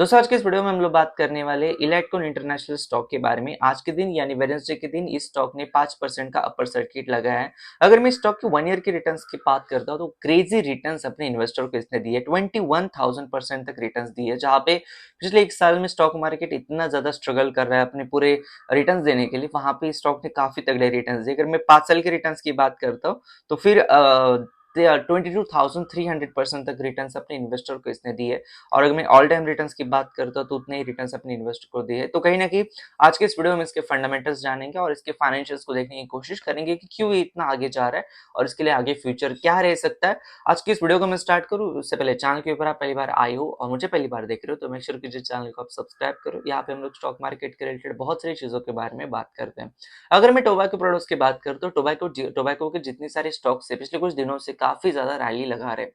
दोस्तों आज के इस वीडियो में हम लोग बात करने वाले इलेक्ट्रॉन इंटरनेशनल स्टॉक के बारे में। आज के दिन यानी वेडनेसडे के दिन इस स्टॉक ने 5% का अपर सर्किट लगाया है। अगर मैं स्टॉक के 1 ईयर के रिटर्न्स की बात करता हूं तो क्रेजी रिटर्न्स अपने इन्वेस्टर को इसने दिए, 21,000% तक रिटर्न्स दिए, जहां पे पिछले एक साल में स्टॉक मार्केट इतना ज्यादा स्ट्रगल कर रहा है अपने पूरे रिटर्न्स देने के लिए, वहां पे स्टॉक ने काफी तगड़े रिटर्न्स दिए। अगर मैं 5 साल के रिटर्न्स की बात करता हूँ तो फिर 22,300% तक रिटर्न्स अपने इन्वेस्टर को इसने दिए। और अगर मैं ऑल टाइम रिटर्न्स की बात करता हूँ तो उतने ही रिटर्न्स अपने इन्वेस्टर को दिए। तो कहीं ना कहीं आज के इस वीडियो में इसके फंडामेंटल्स जानेंगे और इसके फाइनेंशियल्स को देखने की कोशिश करेंगे कि क्यों ये इतना आगे जा रहा है और इसके लिए आगे फ्यूचर क्या रह सकता है। आज की इस वीडियो को मैं स्टार्ट करूँ उससे पहले चैनल के ऊपर आप पहली बार आए हो और मुझे पहली बार देख रहे हो तो मेक श्योर कीजिए चैनल को आप सब्सक्राइब करो। यहाँ पे हम लोग स्टॉक मार्केट के रिलेटेड बहुत सारी चीजों के बारे में बात करते हैं। अगर मैं टोबैको प्रोडक्ट्स की बात करता हूँ, टोबैको के जितने सारे स्टॉक्स है पिछले कुछ दिनों से काफी ज्यादा रैली लगा रहे हैं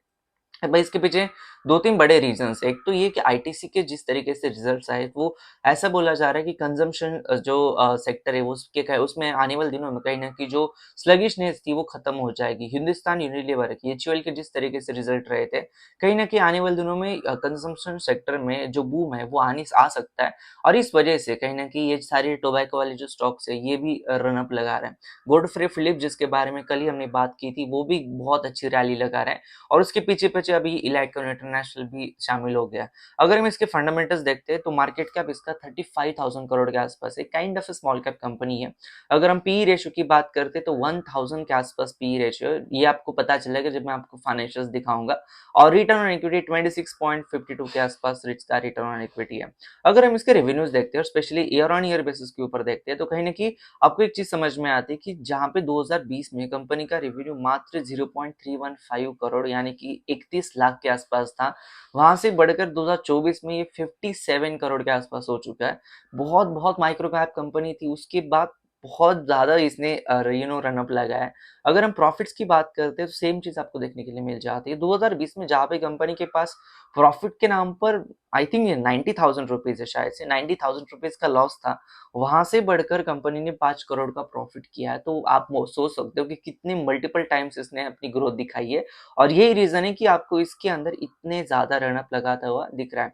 भाई। इसके पीछे दो तीन बड़े रीजंस है। एक तो ये कि आईटीसी के जिस तरीके से रिजल्ट्स आए वो ऐसा बोला जा रहा है कि कंजम्पशन जो सेक्टर है वो उसमें आने वाले दिनों में कहीं ना कहीं जो स्लगिशनेस थी वो खत्म हो जाएगी। हिंदुस्तान यूनिलीवर के एचयूएल के जिस तरीके से रिजल्ट रहे थे, कहीं ना कहीं आने वाले दिनों में कंजम्पशन सेक्टर में जो बूम है वो आने आ सकता है। और इस वजह से कहीं ना कहीं ये सारे टोबैको वाले जो स्टॉक्स है ये भी रनअप लगा रहे हैं। गोडफ्रे फिलिप जिसके बारे में कल ही हमने बात की थी वो भी बहुत अच्छी रैली लगा रहे हैं और उसके पीछे पीछे अभी इलेक्ट्रॉन इंटरनेशनल भी शामिल हो गया। अगर हम इसके फंडामेंटल्स देखते हैं तो मार्केट कैप इसका 35,000 करोड़ के आसपास है, kind of small cap company है। अगर हम पी रेशियो की बात करते हैं तो 1000 के आसपास पी रेशियो, ये आपको पता चलेगा जब मैं आपको फाइनेंशियल्स दिखाऊंगा। और रिटर्न ऑन इक्विटी 26.52 के आसपास इसका रिटर्न ऑन इक्विटी है। अगर हम इसके रेवेन्यूज देखते हैं और specially year on year basis के ऊपर देखते हैं तो कहीं ना कहीं आपको एक चीज समझ में आती है कि जहां पे 2020 में कंपनी का रेवेन्यू मात्र 0.315 करोड़ यानी कि 31 लाख के आसपास था, वहां से बढ़कर 2024 में ये 57 करोड़ के आसपास हो चुका है। बहुत बहुत माइक्रो कैप कंपनी थी, उसके बाद बहुत ज्यादा इसने रनअप लगाया है। अगर हम प्रॉफिट्स की बात करते हैं तो सेम चीज आपको देखने के लिए मिल जाती है। 2020 में जहाँ पे कंपनी के पास प्रॉफिट के नाम पर आई थिंक ये 90,000 रुपीज है, शायद से 90,000 रुपीज का लॉस था, वहां से बढ़कर कंपनी ने 5 करोड़ का प्रॉफिट किया है। तो आप सोच सकते हो कि कितने मल्टीपल टाइम्स इसने अपनी ग्रोथ दिखाई है और यही रीजन है कि आपको इसके अंदर इतने ज्यादा रनअप लगाता हुआ दिख रहा है।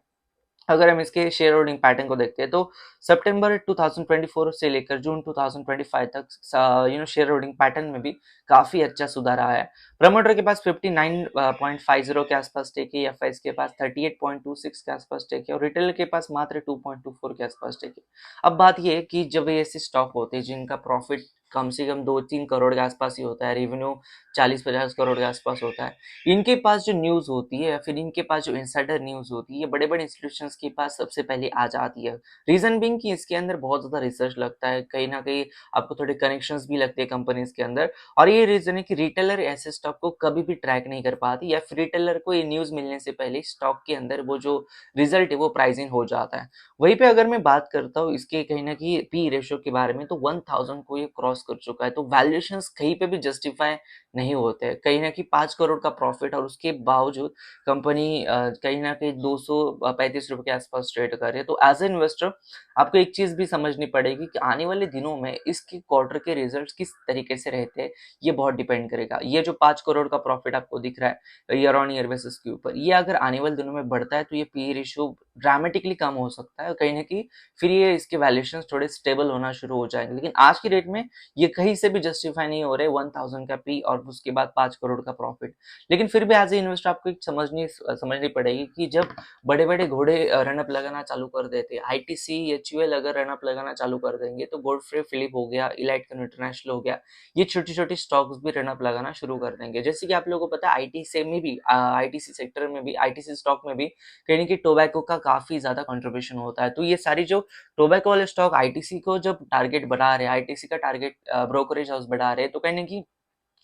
अगर हम इसके शेयर होल्डिंग पैटर्न को देखते हैं तो सितंबर 2024 से लेकर जून 2025 तक शेयर होल्डिंग पैटर्न में भी काफी अच्छा सुधार आया है। प्रमोटर के पास 59.50 के आसपास स्टेक है, एफआईज के पास 38.26 के आसपास स्टेक है और रिटेलर के पास मात्र 2.24 के आसपास स्टेक है। अब बात यह है कि जब ऐसे स्टॉक होते हैं जिनका प्रॉफिट कम से कम 2-3 करोड़ के आसपास ही होता है, रेवेन्यू 40-50 करोड़ के आसपास होता है, इनके पास जो न्यूज होती है या फिर इनके पास जो इनसाइडर न्यूज होती है ये बड़े बड़े इंस्टीट्यूशंस के पास सबसे पहले आ जाती है। रीजन बिंग कि इसके अंदर बहुत ज्यादा रिसर्च लगता है, कहीं ना कहीं आपको थोड़े कनेक्शंस भी लगते हैं कंपनीज के अंदर। और ये रीजन है कि रिटेलर ऐसे स्टॉक को कभी भी ट्रैक नहीं कर पाती या फिर रिटेलर को ये न्यूज मिलने से पहले स्टॉक के अंदर वो जो रिजल्ट है वो प्राइस इन हो जाता है। वहीं पे अगर मैं बात करता हूँ इसके कहीं ना कहीं पी रेशियो के बारे में तो 1000 को ये क्रॉस कर चुका है, तो वैल्यूएशंस कहीं पे भी जस्टिफाई नहीं होते। कहीं ना कहीं 5 करोड़ का प्रॉफिट और उसके बावजूद कंपनी कहीं ना कहीं 235 रुपए के आसपास ट्रेड कर रही है। तो एज ए इन्वेस्टर आपको एक चीज भी समझनी पड़ेगी कि आने वाले दिनों में इसके क्वार्टर के रिजल्ट्स किस तरीके से रहते हैं, ये बहुत डिपेंड करेगा। ये जो 5 करोड़ का प्रॉफिट आपको दिख रहा है ईयर ऑन ईयर बेसिस के ऊपर, ये अगर आने वाले दिनों में बढ़ता है तो ये पी रेशियो ड्रामेटिकली कम हो सकता है, कहीं ना कहीं फिर ये इसके वैल्यूएशन थोड़े स्टेबल होना शुरू हो जाएंगे। लेकिन आज की डेट में ये कहीं से भी जस्टिफाई नहीं हो रहे 1000 का पी और उसके बाद 5 करोड़ का प्रॉफिट। लेकिन फिर भी एज ए इन्वेस्टर आपको एक समझनी पड़ेगी कि जब बड़े बड़े घोड़े रनअप लगाना चालू कर देते हैं, आईटीसी एचयूएल अगर रनअप लगाना चालू कर देंगे तो गोडफ्रे फिलिप हो गया, इलाइटकन इंटरनेशनल हो गया, ये छोटी छोटी स्टॉक्स भी रनअप लगाना शुरू कर देंगे। जैसे कि आप लोगों को पता है आईटीसी में भी आईटीसी सेक्टर में भी आईटीसी स्टॉक में भी कहीं ना कहीं टोबैको का काफी ज्यादा कंट्रीब्यूशन होता है। तो ये सारी जो टोबैको वाले स्टॉक आईटीसी को जब टारगेट बढ़ा रहे हैं, आईटीसी का टारगेट ब्रोकरेज हाउस बढ़ा रहे हैं, तो कहीं ना कहीं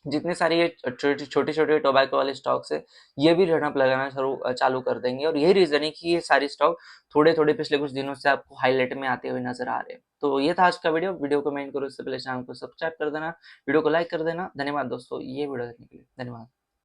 जितने सारे ये छोटे छोटे टोबैको वाले स्टॉक्स है ये भी रनअप लगाना चालू कर देंगे। और यही रीजन है कि ये सारे स्टॉक थोड़े थोड़े पिछले कुछ दिनों से आपको हाईलाइट में आते हुए नजर आ रहे हैं। तो ये था आज का वीडियो को मेंशन करो, इससे पहले चैनल को सब्सक्राइब कर देना, वीडियो को लाइक कर देना। धन्यवाद दोस्तों ये वीडियो देखने के लिए, धन्यवाद।